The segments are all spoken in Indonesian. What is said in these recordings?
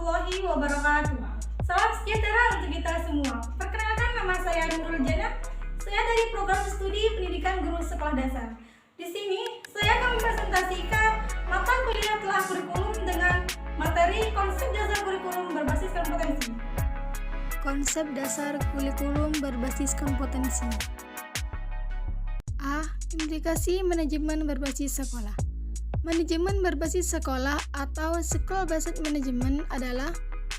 warahmatullahi wabarakatuh. Salam sejahtera untuk kita semua. Perkenalkan, nama saya Nurul Jana. Saya dari program studi pendidikan guru sekolah dasar. Di sini saya akan mempresentasikan mata kuliah telah kurikulum dengan materi konsep dasar kurikulum berbasis kompetensi. Konsep dasar kurikulum berbasis kompetensi. A. Implikasi manajemen berbasis sekolah. Manajemen berbasis sekolah atau school-based management adalah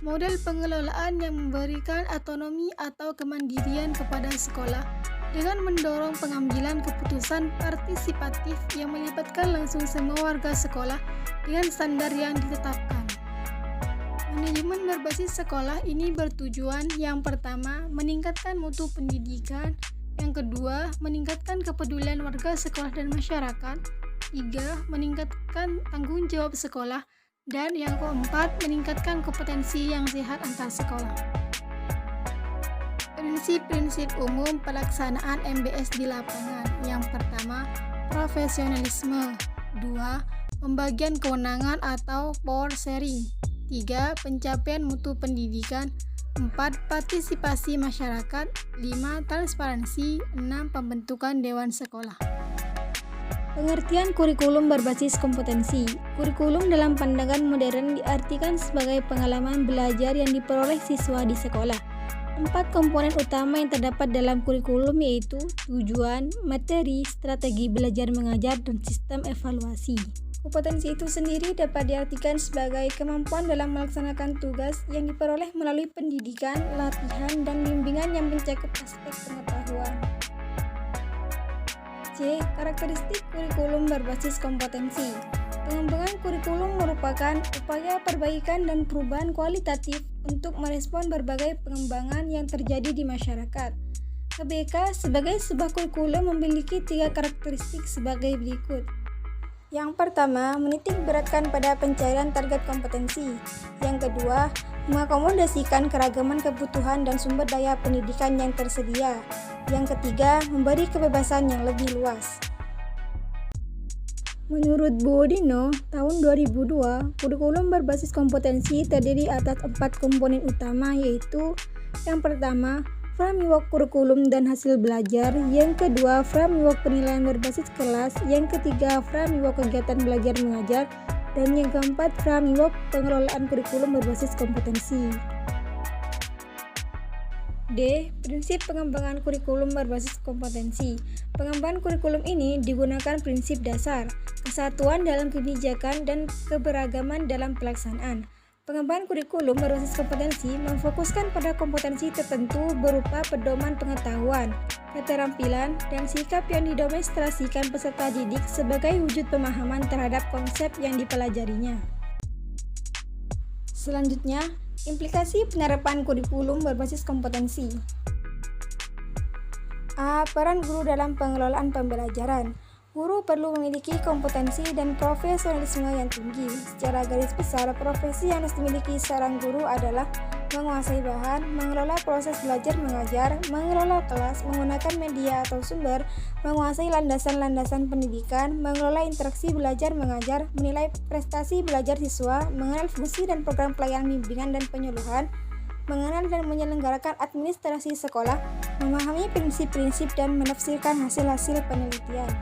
model pengelolaan yang memberikan otonomi atau kemandirian kepada sekolah dengan mendorong pengambilan keputusan partisipatif yang melibatkan langsung semua warga sekolah dengan standar yang ditetapkan. Manajemen berbasis sekolah ini bertujuan yang pertama, meningkatkan mutu pendidikan, yang kedua, meningkatkan kepedulian warga sekolah dan masyarakat, tiga, meningkatkan tanggung jawab sekolah, dan yang keempat, meningkatkan kompetensi yang sehat antar sekolah. Prinsip-prinsip umum pelaksanaan MBS di lapangan. Yang pertama, profesionalisme. 2. Pembagian kewenangan atau power sharing. 3. Pencapaian mutu pendidikan. 4. Partisipasi masyarakat. 5. Transparansi. 6. Pembentukan dewan sekolah. Pengertian kurikulum berbasis kompetensi. Kurikulum dalam pandangan modern diartikan sebagai pengalaman belajar yang diperoleh siswa di sekolah. 4 komponen utama yang terdapat dalam kurikulum yaitu tujuan, materi, strategi belajar mengajar, dan sistem evaluasi. Kompetensi itu sendiri dapat diartikan sebagai kemampuan dalam melaksanakan tugas yang diperoleh melalui pendidikan, latihan, dan bimbingan yang mencakup aspek pengetahuan. C. Karakteristik kurikulum berbasis kompetensi. Pengembangan kurikulum merupakan upaya perbaikan dan perubahan kualitatif untuk merespon berbagai pengembangan yang terjadi di masyarakat. KBK sebagai sebuah kurikulum memiliki 3 karakteristik sebagai berikut. Yang pertama, menitik beratkan pada pencairan target kompetensi. Yang kedua, mengakomodasikan keragaman kebutuhan dan sumber daya pendidikan yang tersedia. Yang ketiga, memberi kebebasan yang lebih luas. Menurut Bu Dino, tahun 2002, kurikulum berbasis kompetensi terdiri atas 4 komponen utama yaitu yang pertama, framework kurikulum dan hasil belajar, yang kedua, framework penilaian berbasis kelas, yang ketiga, framework kegiatan belajar mengajar, dan yang keempat, framework pengelolaan kurikulum berbasis kompetensi. D. Prinsip pengembangan kurikulum berbasis kompetensi. Pengembangan kurikulum ini digunakan prinsip dasar, kesatuan dalam kebijakan, dan keberagaman dalam pelaksanaan. Pengembangan kurikulum berbasis kompetensi memfokuskan pada kompetensi tertentu berupa pedoman pengetahuan, keterampilan, dan sikap yang didemonstrasikan peserta didik sebagai wujud pemahaman terhadap konsep yang dipelajarinya. Selanjutnya, implikasi penerapan kurikulum berbasis kompetensi. A. Peran guru dalam pengelolaan pembelajaran. Guru perlu memiliki kompetensi dan profesionalisme yang tinggi. Secara garis besar, profesi yang harus dimiliki seorang guru adalah menguasai bahan, mengelola proses belajar mengajar, mengelola kelas, menggunakan media atau sumber, menguasai landasan-landasan pendidikan, mengelola interaksi belajar mengajar, menilai prestasi belajar siswa, mengenal fungsi dan program pelayanan bimbingan dan penyuluhan, mengenal dan menyelenggarakan administrasi sekolah, memahami prinsip-prinsip dan menafsirkan hasil-hasil penelitian.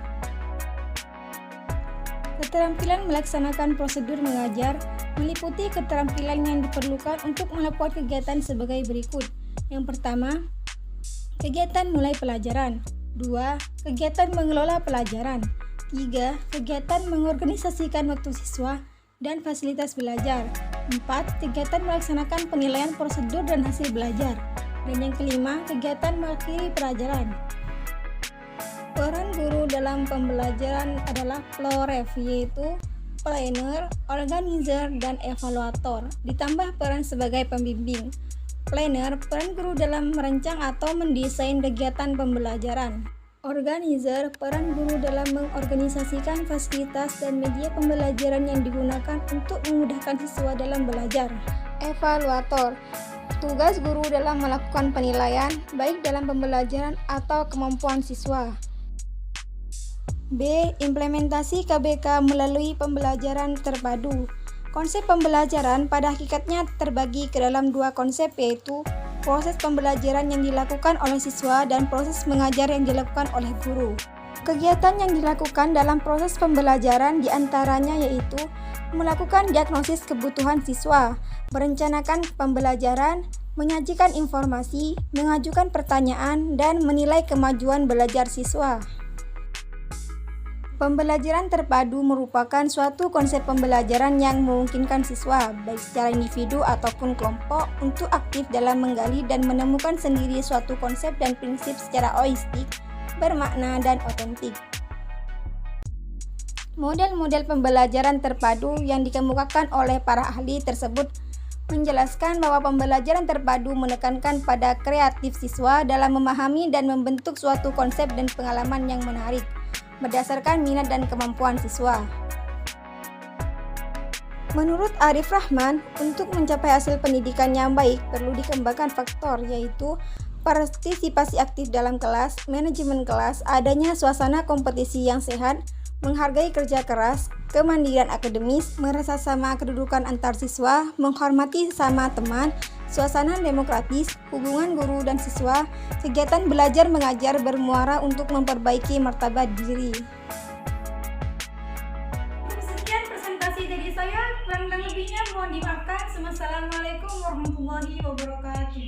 Keterampilan melaksanakan prosedur mengajar meliputi keterampilan yang diperlukan untuk melakukan kegiatan sebagai berikut. Yang pertama, kegiatan mulai pelajaran. 2. Kegiatan mengelola pelajaran. 3. Kegiatan mengorganisasikan waktu siswa dan fasilitas belajar. 4. Kegiatan melaksanakan penilaian prosedur dan hasil belajar. Dan yang kelima, kegiatan mengakhiri pelajaran. Peran guru dalam pembelajaran adalah PLOREV, yaitu planner, organizer, dan evaluator, ditambah peran sebagai pembimbing. Planner, peran guru dalam merancang atau mendesain kegiatan pembelajaran. Organizer, peran guru dalam mengorganisasikan fasilitas dan media pembelajaran yang digunakan untuk memudahkan siswa dalam belajar. Evaluator, tugas guru dalam melakukan penilaian, baik dalam pembelajaran atau kemampuan siswa. B. Implementasi KBK melalui pembelajaran terpadu. Konsep pembelajaran pada hakikatnya terbagi ke dalam dua konsep, yaitu proses pembelajaran yang dilakukan oleh siswa dan proses mengajar yang dilakukan oleh guru. Kegiatan yang dilakukan dalam proses pembelajaran diantaranya yaitu melakukan diagnosis kebutuhan siswa, merencanakan pembelajaran, menyajikan informasi, mengajukan pertanyaan, dan menilai kemajuan belajar siswa. Pembelajaran terpadu merupakan suatu konsep pembelajaran yang memungkinkan siswa, baik secara individu ataupun kelompok, untuk aktif dalam menggali dan menemukan sendiri suatu konsep dan prinsip secara holistik, bermakna, dan otentik. Model-model pembelajaran terpadu yang dikemukakan oleh para ahli tersebut menjelaskan bahwa pembelajaran terpadu menekankan pada kreatif siswa dalam memahami dan membentuk suatu konsep dan pengalaman yang menarik, berdasarkan minat dan kemampuan siswa. Menurut Arif Rahman, untuk mencapai hasil pendidikan yang baik perlu dikembangkan faktor, yaitu partisipasi aktif dalam kelas, manajemen kelas, adanya suasana kompetisi yang sehat, menghargai kerja keras, kemandirian akademis, merasa sama kedudukan antar siswa, menghormati sama teman, suasana demokratis, hubungan guru dan siswa, kegiatan belajar mengajar bermuara untuk memperbaiki martabat diri. Sekian presentasi dari saya, kurang dan lebihnya mohon dimaafkan. Wassalamualaikum warahmatullahi wabarakatuh.